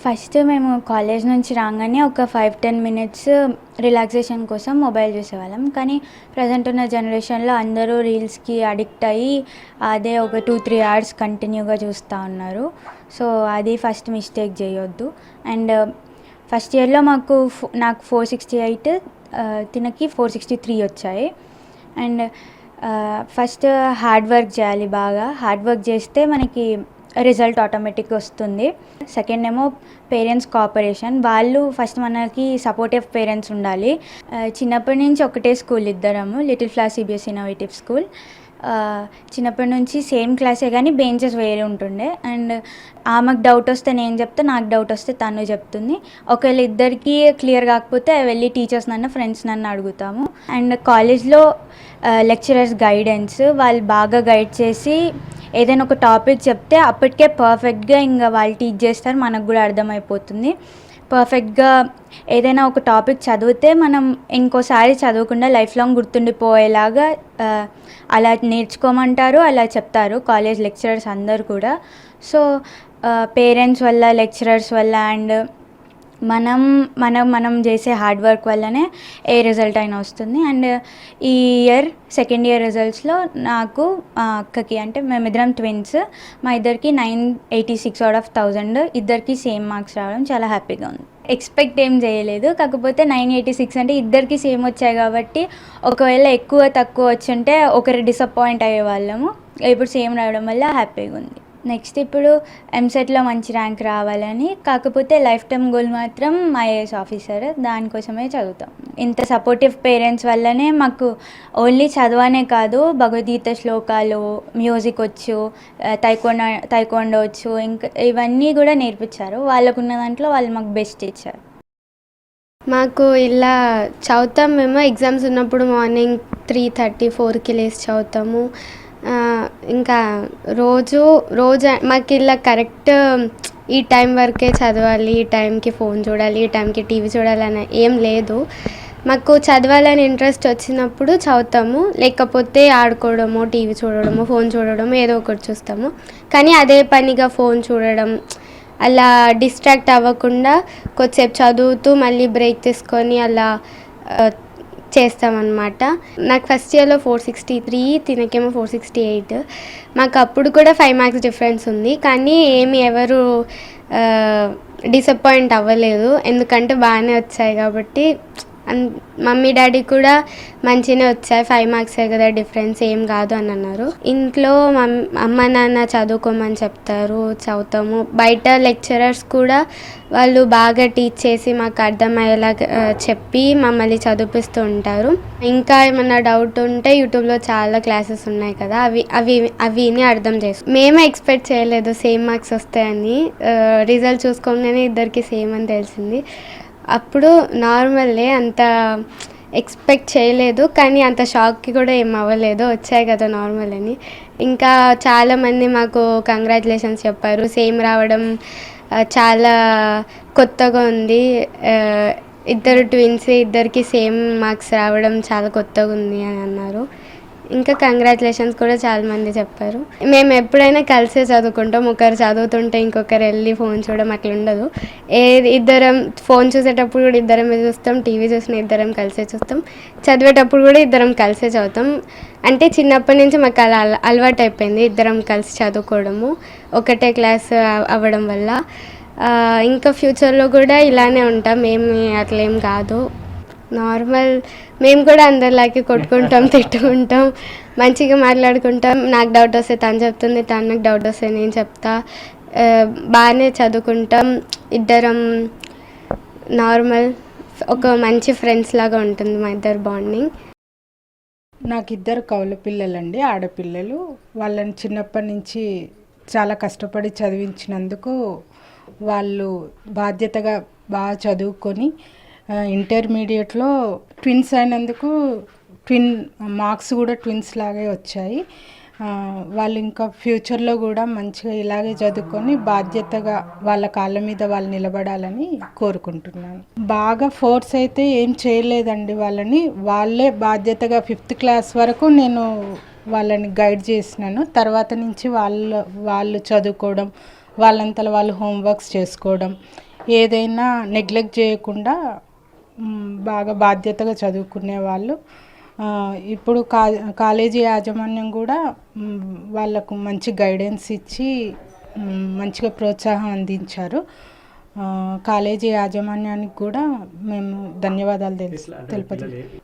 First మేము college నుంచి రాగానే ఒక 5-10 మినిట్స్ రిలాక్సేషన్ కోసం మొబైల్ చూసేవాళ్ళం. కానీ ప్రజెంట్ ఉన్న జనరేషన్లో అందరూ రీల్స్కి అడిక్ట్ అయ్యి అదే ఒక 2-3 అవర్స్ కంటిన్యూగా చూస్తూ ఉన్నారు. సో అది ఫస్ట్ మిస్టేక్ చేయొద్దు. అండ్ ఫస్ట్ ఇయర్లో నాకు 468, తినకి 463 వచ్చాయి. అండ్ ఫస్ట్ హార్డ్ వర్క్ చేయాలి. బాగా హార్డ్ వర్క్ చేస్తే మనకి రిజల్ట్ ఆటోమేటిక్గా వస్తుంది. సెకండ్ ఏమో పేరెంట్స్ కోఆపరేషన్. వాళ్ళు ఫస్ట్ మనకి సపోర్టివ్ పేరెంట్స్ ఉండాలి. చిన్నప్పటి నుంచి ఒకటే స్కూల్, ఇద్దరము little flower CBSE innovative school. చిన్నప్పటి నుంచి సేమ్ క్లాసే కానీ బెంచెస్ వేరే ఉంటుండే. అండ్ ఆమెకు డౌట్ వస్తే నేను చెప్తే, నాకు డౌట్ వస్తే తను చెప్తుంది. ఒకవేళ ఇద్దరికి క్లియర్ కాకపోతే వెళ్ళి టీచర్స్ నన్ను, ఫ్రెండ్స్ నన్ను అడుగుతాము. అండ్ కాలేజ్లో లెక్చరర్స్ గైడెన్స్, వాళ్ళు బాగా గైడ్ చేసి ఏదైనా ఒక టాపిక్ చెప్తే అప్పటికే పర్ఫెక్ట్గా ఇంకా వాళ్ళు టీచ్ చేస్తారు, మనకు కూడా అర్థమైపోతుంది. పర్ఫెక్ట్గా ఏదైనా ఒక టాపిక్ చదివితే మనం ఇంకోసారి చదవకుండా లైఫ్ లాంగ్ గుర్తుండిపోయేలాగా అలా నేర్చుకోమంటారు, అలా చెప్తారు కాలేజ్ లెక్చరర్స్ అందరు కూడా. సో పేరెంట్స్ వల్ల, లెక్చరర్స్ వల్ల అండ్ మనం చేసే హార్డ్ వర్క్ వల్లనే ఏ రిజల్ట్ అయినా వస్తుంది. అండ్ ఈ ఇయర్ సెకండ్ ఇయర్ రిజల్ట్స్లో నాకు అక్కకి, అంటే మేమిద్దరం ట్విన్స్, మా ఇద్దరికి 986 out of 1000, ఇద్దరికి సేమ్ మార్క్స్ రావడం చాలా హ్యాపీగా ఉంది. ఎక్స్పెక్ట్ ఏం చేయలేదు, కాకపోతే 986 అంటే ఇద్దరికి సేమ్ వచ్చాయి కాబట్టి ఒకవేళ ఎక్కువ తక్కువ వచ్చుంటే ఒకరు డిసప్పాయింట్ అయ్యే వాళ్ళము. ఇప్పుడు సేమ్ రావడం వల్ల హ్యాపీగా ఉంది. నెక్స్ట్ ఇప్పుడు ఎంసెట్లో మంచి ర్యాంక్ రావాలని, కాకపోతే లైఫ్ టైం గోల్ మాత్రం ఐఏఎస్ ఆఫీసర్, దానికోసమే చదువుతాం. ఇంత సపోర్టివ్ పేరెంట్స్ వల్లనే మాకు ఓన్లీ చదవనే కాదు, భగవద్గీత శ్లోకాలు, మ్యూజిక్ వచ్చు, తైకోండో వచ్చు, ఇంకా ఇవన్నీ కూడా నేర్పించారు. వాళ్ళకున్న దాంట్లో వాళ్ళు మాకు బెస్ట్ ఇచ్చారు. మాకు ఇలా చదువుతాం మేము. ఎగ్జామ్స్ ఉన్నప్పుడు మార్నింగ్ 3:30-4కి లేచి చదువుతాము. ఇంకా రోజు మాకు ఇలా కరెక్ట్ ఈ టైం వరకే చదవాలి, ఈ టైంకి ఫోన్ చూడాలి, ఈ టైంకి టీవీ చూడాలని ఏం లేదు. మాకు చదవాలని ఇంట్రెస్ట్ వచ్చినప్పుడు చదువుతాము, లేకపోతే ఆడుకోవడము, టీవీ చూడడము, ఫోన్ చూడడము, ఏదో ఒకటి చూస్తాము. కానీ అదే పనిగా ఫోన్ చూడడం అలా డిస్ట్రాక్ట్ అవ్వకుండా కొద్దిసేపు చదువుతూ మళ్ళీ బ్రేక్ తీసుకొని అలా చేస్తామన్నమాట. నాకు ఫస్ట్ ఇయర్లో 463, తినకేమో 468. మాకు అప్పుడు కూడా 5 మార్క్స్ డిఫరెన్స్ ఉంది, కానీ ఎవరు డిసప్పాయింట్ అవ్వలేదు, ఎందుకంటే బాగానే వచ్చాయి కాబట్టి. మమ్మీ డాడీ కూడా మంచిగానే వచ్చాయి, 5 మార్క్సే కదా డిఫరెన్స్, ఏం కాదు అని అన్నారు. ఇంట్లో అమ్మ నాన్న చదువుకోమని చెప్తారు, చదువుతాము. బయట లెక్చరర్స్ కూడా వాళ్ళు బాగా టీచ్ చేసి మాకు అర్థమయ్యేలా చెప్పి మమ్మల్ని చదివిపిస్తూ ఉంటారు. ఇంకా ఏమన్నా డౌట్ ఉంటే యూట్యూబ్లో చాలా క్లాసెస్ ఉన్నాయి కదా, అవిని అర్థం చేసుకుంటాం. మేమే ఎక్స్పెక్ట్ చేయలేదు సేమ్ మార్క్స్ వస్తాయని. రిజల్ట్ చూసుకోగానే ఇద్దరికి సేమ్ అని తెలిసింది. అప్పుడు నార్మల్లే, అంత ఎక్స్పెక్ట్ చేయలేదు, కానీ అంత షాక్కి కూడా ఏం అవ్వలేదు, వచ్చాయి కదా నార్మల్ అని. ఇంకా చాలామంది మాకు కంగ్రాచులేషన్స్ చెప్పారు. సేమ్ రావడం చాలా కొత్తగా ఉంది, ఇద్దరు ట్విన్స్, ఇద్దరికి సేమ్ మార్క్స్ రావడం చాలా కొత్తగా ఉంది అని అన్నారు. ఇంకా కంగ్రాచులేషన్స్ కూడా చాలామంది చెప్పారు. మేము ఎప్పుడైనా కలిసే చదువుకుంటాం, ఒకరు చదువుతుంటే ఇంకొకరు వెళ్ళి ఫోన్ చూడడం అట్లా ఉండదు. ఇద్దరం ఫోన్ చూసేటప్పుడు కూడా ఇద్దరమే చూస్తాం, టీవీ చూసిన ఇద్దరం కలిసే చూస్తాం, చదివేటప్పుడు కూడా ఇద్దరం కలిసే చదువుతాం. అంటే చిన్నప్పటి నుంచి మాకు అలా అలవాటు అయిపోయింది ఇద్దరం కలిసి చదువుకోవడము, ఒకటే క్లాస్ అవ్వడం వల్ల. ఇంకా ఫ్యూచర్లో కూడా ఇలానే ఉంటాం, ఏమి అట్లేం కాదు, నార్మల్. మేము కూడా అందరిలాగే కొట్టుకుంటాం, తిట్టుకుంటాం, మంచిగా మాట్లాడుకుంటాం. నాకు డౌట్ వస్తే తను చెప్తుంది, తను నాకు డౌట్ వస్తే నేను చెప్తా. బాగానే చదువుకుంటాం ఇద్దరం, నార్మల్ ఒక మంచి ఫ్రెండ్స్ లాగా ఉంటుంది మా ఇద్దరు బాండింగ్. నాకు ఇద్దరు కౌల పిల్లలండి, ఆడపిల్లలు. వాళ్ళని చిన్నప్పటి నుంచి చాలా కష్టపడి చదివించినందుకు వాళ్ళు బాధ్యతగా బాగా చదువుకొని ఇంటర్మీడియట్లో ట్విన్స్ అయినందుకు మార్క్స్ కూడా ట్విన్స్ లాగే వచ్చాయి. వాళ్ళు ఇంకా ఫ్యూచర్లో కూడా మంచిగా ఇలాగే చదువుకొని బాధ్యతగా వాళ్ళ కాళ్ళ మీద వాళ్ళు నిలబడాలని కోరుకుంటున్నాను. బాగా ఫోర్స్ అయితే ఏం చేయలేదండి వాళ్ళే బాధ్యతగా 5th క్లాస్ వరకు నేను వాళ్ళని గైడ్ చేసినాను. తర్వాత నుంచి వాళ్ళు చదువుకోవడం, వాళ్ళంతలో వాళ్ళు హోంవర్క్స్ చేసుకోవడం, ఏదైనా నెగ్లెక్ట్ చేయకుండా బాగా బాధ్యతగా చదువుకునే వాళ్ళు. ఇప్పుడు కాలేజీ యాజమాన్యం కూడా వాళ్ళకు మంచి గైడెన్స్ ఇచ్చి మంచిగా ప్రోత్సాహం అందించారు. కాలేజీ యాజమాన్యానికి కూడా మేము ధన్యవాదాలు తెలుపుతున్నాం.